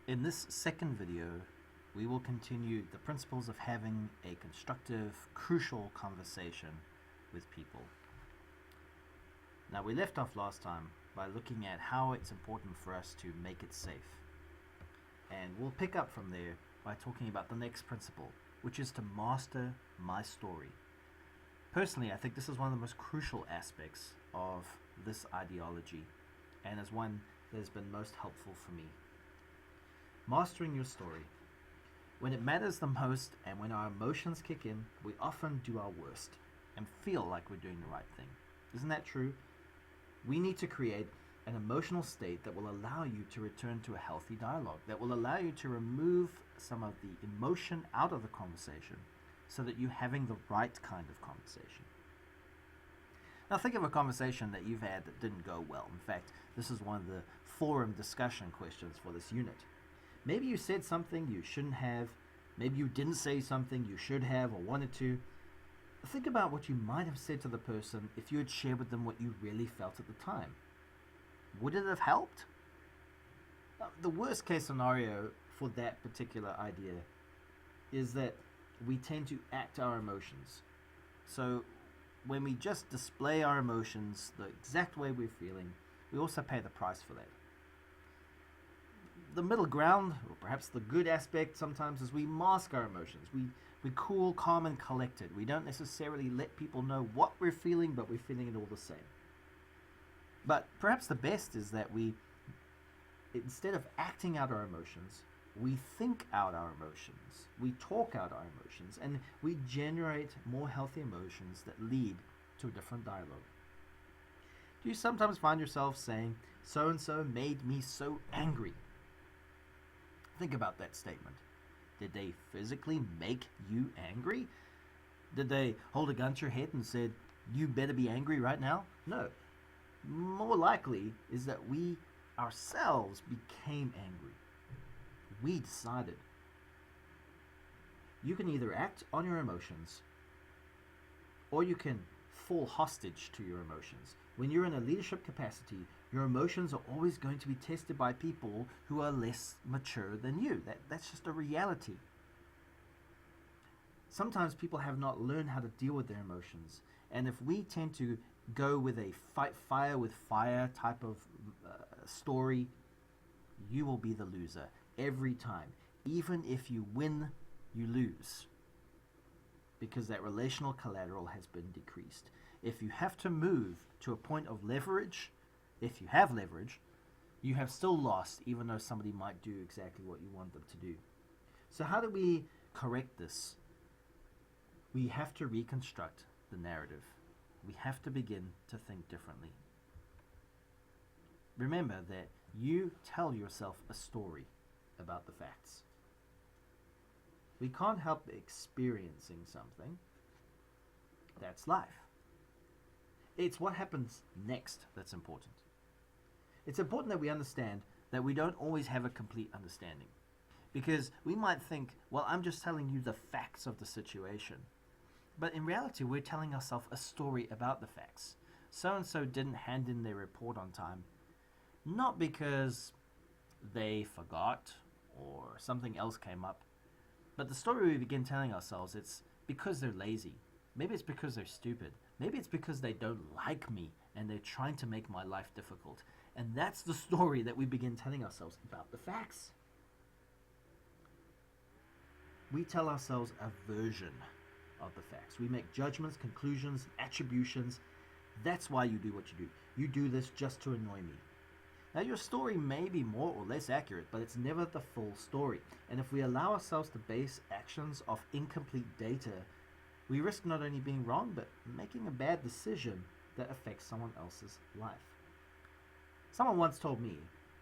In this second video, we will continue the principles of having a constructive, crucial conversation with people. Now, we left off last time by looking at how it's important for us to make it safe. And we'll pick up from there by talking about the next principle, which is to master my story. Personally, I think this is one of the most crucial aspects of this ideology, and is one that has been most helpful for me. Mastering your story. When it matters the most and when our emotions kick in, we often do our worst and feel like we're doing the right thing. Isn't that true? We need to create an emotional state that will allow you to return to a healthy dialogue, that will allow you to remove some of the emotion out of the conversation so that you're having the right kind of conversation. Now think of a conversation that you've had that didn't go well. In fact, this is one of the forum discussion questions for this unit. Maybe you said something you shouldn't have. Maybe you didn't say something you should have or wanted to. Think about what you might have said to the person if you had shared with them what you really felt at the time. Would it have helped? The worst case scenario for that particular idea is that we tend to act our emotions. So when we just display our emotions the exact way we're feeling, we also pay the price for that. The middle ground, or perhaps the good aspect sometimes, is we mask our emotions. We cool, calm, and collected. We don't necessarily let people know what we're feeling, but we're feeling it all the same. But perhaps the best is that we, instead of acting out our emotions, we think out our emotions, we talk out our emotions, and we generate more healthy emotions that lead to a different dialogue. Do you sometimes find yourself saying, so-and-so made me so angry? Think about that statement. Did they physically make you angry? Did they hold a gun to your head and said, you better be angry right now? No. More likely is that we ourselves became angry. We decided. You can either act on your emotions or you can fall hostage to your emotions. When you're in a leadership capacity, your emotions are always going to be tested by people who are less mature than you. That's just a reality. Sometimes people have not learned how to deal with their emotions. And if we tend to go with a fight fire with fire type of story, you will be the loser every time. Even if you win, you lose, because that relational collateral has been decreased. If you have to move to a point of leverage, if you have leverage, you have still lost, even though somebody might do exactly what you want them to do. So how do we correct this? We have to reconstruct the narrative. We have to begin to think differently. Remember that you tell yourself a story about the facts. We can't help experiencing something. That's life. It's what happens next that's important. It's important that we understand that we don't always have a complete understanding. Because we might think, well, I'm just telling you the facts of the situation. But in reality, we're telling ourselves a story about the facts. So-and-so didn't hand in their report on time, not because they forgot or something else came up, but the story we begin telling ourselves, it's because they're lazy. Maybe it's because they're stupid. Maybe it's because they don't like me and they're trying to make my life difficult. And that's the story that we begin telling ourselves about the facts. We tell ourselves a version of the facts. We make judgments, conclusions, attributions. That's why you do what you do. You do this just to annoy me. Now, your story may be more or less accurate, but it's never the full story. And if we allow ourselves to base actions off incomplete data, we risk not only being wrong, but making a bad decision that affects someone else's life. Someone once told me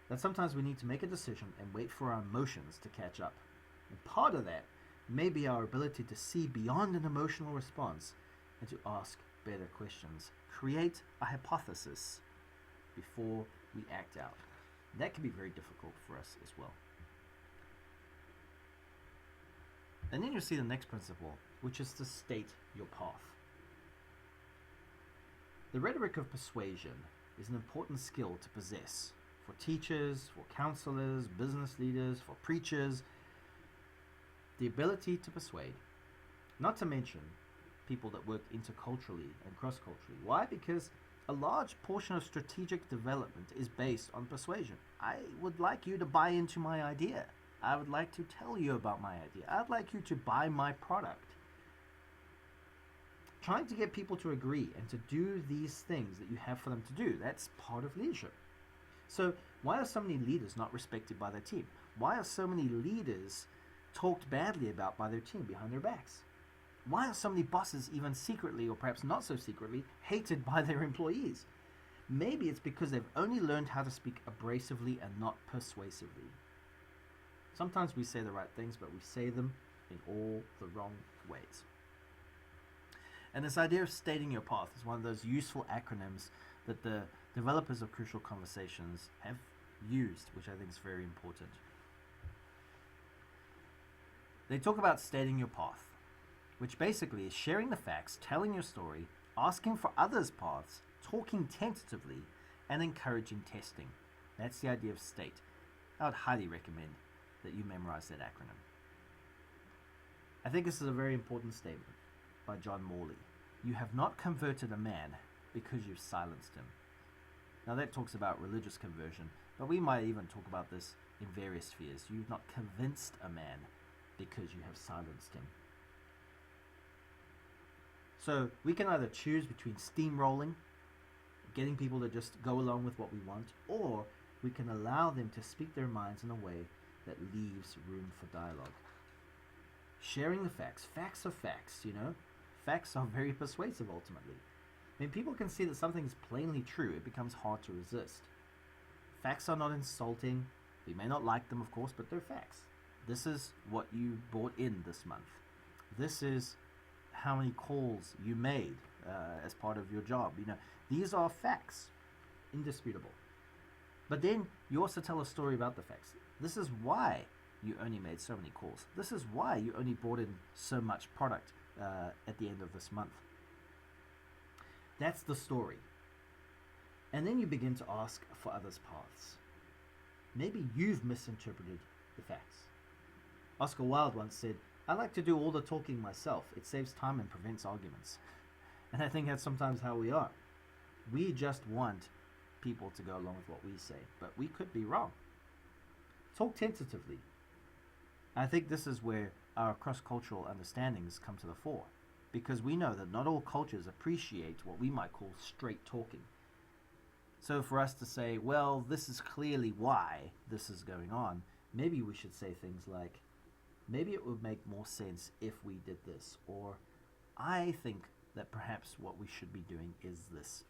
that sometimes we need to make a decision and wait for our emotions to catch up. And part of that may be our ability to see beyond an emotional response and to ask better questions. Create a hypothesis before we act out. That can be very difficult for us as well. And then you'll see the next principle, which is to state your path. The rhetoric of persuasion is an important skill to possess for for teachers, for counselors, business leaders, for preachers. The ability to persuade, not to mention people that work interculturally and cross-culturally. Why? Because a large portion of strategic development is based on persuasion. I would like you to buy into my idea. I would like to tell you about my idea. I'd like you to buy my product. Trying to get people to agree and to do these things that you have for them to do, that's part of leadership. So why are so many leaders not respected by their team? Why are so many leaders talked badly about by their team behind their backs? Why are so many bosses, even secretly or perhaps not so secretly, hated by their employees? Maybe it's because they've only learned how to speak abrasively and not persuasively. Sometimes we say the right things, but we say them in all the wrong ways. And this idea of stating your path is one of those useful acronyms that the developers of Crucial Conversations have used, which I think is very important. They talk about stating your path, which basically is sharing the facts, telling your story, asking for others' paths, talking tentatively, and encouraging testing. That's the idea of state. I would highly recommend that you memorize that acronym. I think this is a very important statement by John Morley. You have not converted a man because you've silenced him. Now that talks about religious conversion, but we might even talk about this in various spheres. You've not convinced a man because you have silenced him. So we can either choose between steamrolling, getting people to just go along with what we want, or we can allow them to speak their minds in a way that leaves room for dialogue. Sharing the facts. Facts are facts, you know. Facts are very persuasive ultimately. When people can see that something is plainly true, it becomes hard to resist. Facts are not insulting. We may not like them, of course, but they're facts. This is what you bought in this month. This is how many calls you made as part of your job. You know, these are facts, indisputable. But then you also tell a story about the facts. This is why you only made so many calls. This is why you only brought in so much product at the end of this month. That's the story. And then you begin to ask for others' paths. Maybe you've misinterpreted the facts. Oscar Wilde once said, "I like to do all the talking myself. It saves time and prevents arguments." And I think that's sometimes how we are. We just want people to go along with what we say, but we could be wrong. Talk tentatively. I think this is where our cross-cultural understandings come to the fore, because we know that not all cultures appreciate what we might call straight talking. So for us to say, well, this is clearly why this is going on, maybe we should say things like, maybe it would make more sense if we did this, or I think that perhaps what we should be doing is this.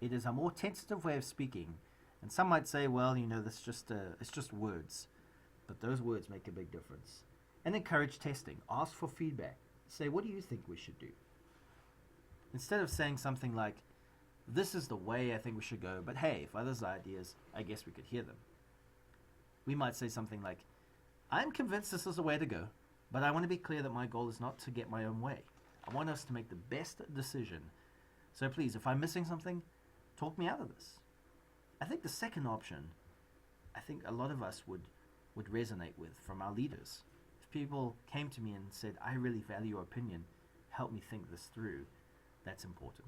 It is a more tentative way of speaking, and some might say, well, you know, it's just words, but those words make a big difference. And encourage testing. Ask for feedback. Say, what do you think we should do? Instead of saying something like, this is the way I think we should go, but hey, if others' ideas, I guess we could hear them. We might say something like, I'm convinced this is the way to go, but I want to be clear that my goal is not to get my own way. I want us to make the best decision. So please, if I'm missing something, talk me out of this. I think the second option, I think a lot of us would resonate with from our leaders. If people came to me and said, I really value your opinion, help me think this through, that's important.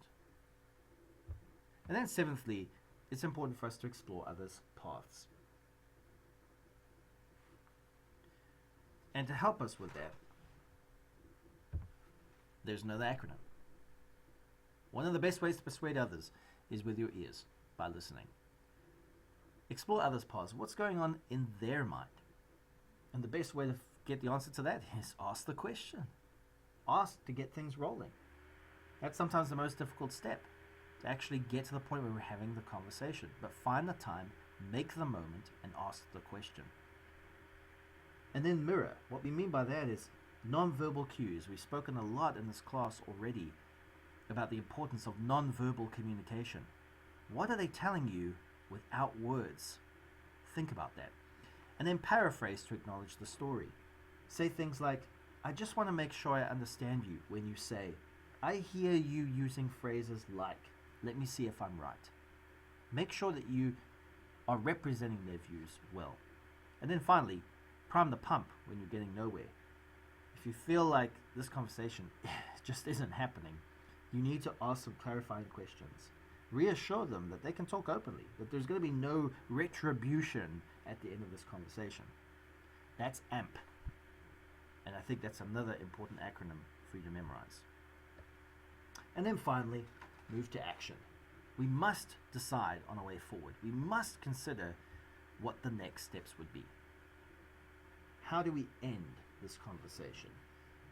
And then seventhly, it's important for us to explore others' paths. And to help us with that, there's another acronym. One of the best ways to persuade others is with your ears, by listening. Explore others' paths. What's going on in their mind? And the best way to get the answer to that is ask the question. Ask to get things rolling. That's sometimes the most difficult step, to actually get to the point where we're having the conversation. But find the time, make the moment, and ask the question. And then mirror. What we mean by that is non-verbal cues. We've spoken a lot in this class already about the importance of non-verbal communication. What are they telling you without words? Think about that. And then paraphrase to acknowledge the story. Say things like, I just want to make sure I understand you when you say, I hear you using phrases like, let me see if I'm right. Make sure that you are representing their views well. And then finally, prime the pump when you're getting nowhere. If you feel like this conversation just isn't happening, you need to ask some clarifying questions. Reassure them that they can talk openly, that there's going to be no retribution at the end of this conversation. That's AMP. And I think that's another important acronym for you to memorize. And then finally, move to action. We must decide on a way forward. We must consider what the next steps would be. How do we end this conversation?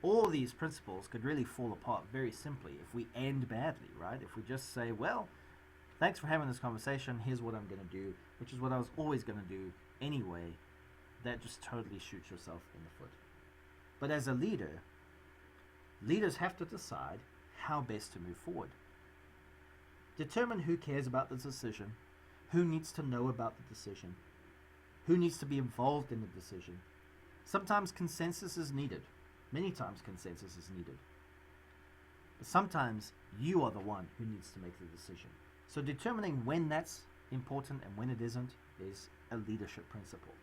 All these principles could really fall apart very simply if we end badly, right? If we just say, well, thanks for having this conversation, here's what I'm going to do, which is what I was always going to do anyway. That just totally shoots yourself in the foot. But as a leader, leaders have to decide how best to move forward. Determine who cares about the decision, who needs to know about the decision, who needs to be involved in the decision. Sometimes consensus is needed. Many times consensus is needed. But sometimes you are the one who needs to make the decision. So determining when that's important and when it isn't is a leadership principle.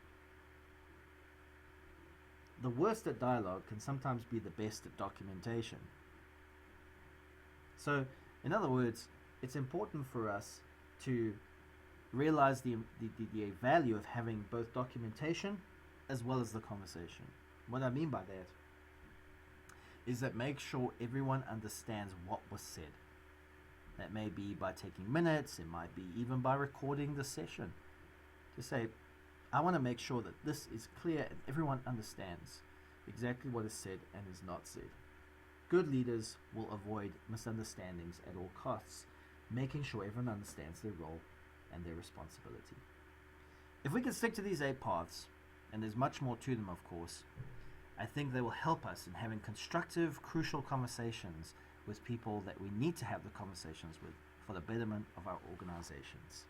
The worst at dialogue can sometimes be the best at documentation. So, in other words, it's important for us to realize the value of having both documentation as well as the conversation. What I mean by that is that make sure everyone understands what was said. That may be by taking minutes, it might be even by recording the session. To say, I want to make sure that this is clear and everyone understands exactly what is said and is not said. Good leaders will avoid misunderstandings at all costs, making sure everyone understands their role and their responsibility. If we can stick to these 8 paths, and there's much more to them of course, I think they will help us in having constructive, crucial conversations with people that we need to have the conversations with for the betterment of our organizations.